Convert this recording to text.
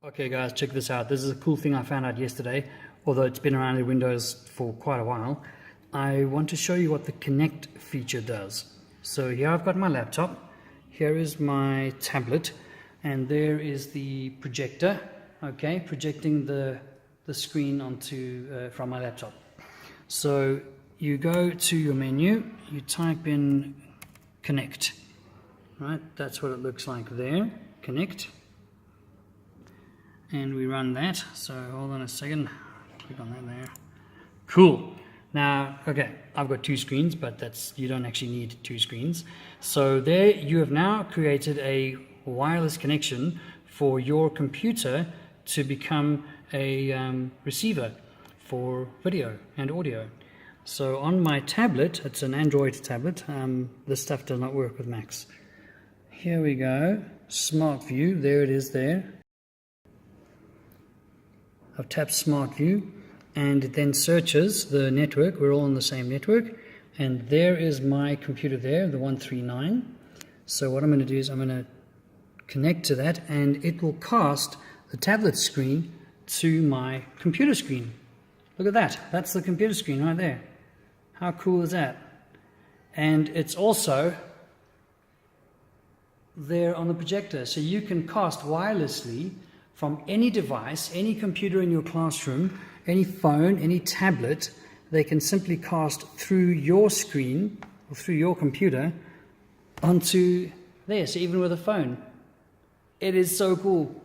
Okay guys, check this out. This is a cool thing I found out yesterday, although it's been around in Windows for quite a while. I want to show you what the Connect feature does. So here I've got my laptop, here is my tablet, and there is the projector, okay, projecting the screen onto from my laptop. So you go to your menu, you type in Connect, right? That's what it looks like there, Connect. And we run that. So hold on a second, click on that there. Cool. Now, okay, I've got two screens, but you don't actually need two screens. So there you have now created a wireless connection for your computer to become a receiver for video and audio. So on my tablet, it's an Android tablet, this stuff does not work with Macs. Here we go, Smart View, there it is there. I've tapped Smart View and it then searches the network. We're all on the same network, and there is my computer there, the 139. So what I'm going to do is I'm going to connect to that, and it will cast the tablet screen to my computer screen. Look at that, that's the computer screen right there. How cool is that? And it's also there on the projector, so you can cast wirelessly from any device, any computer in your classroom, any phone, any tablet. They can simply cast through your screen or through your computer onto there. So even with a phone, it is so cool.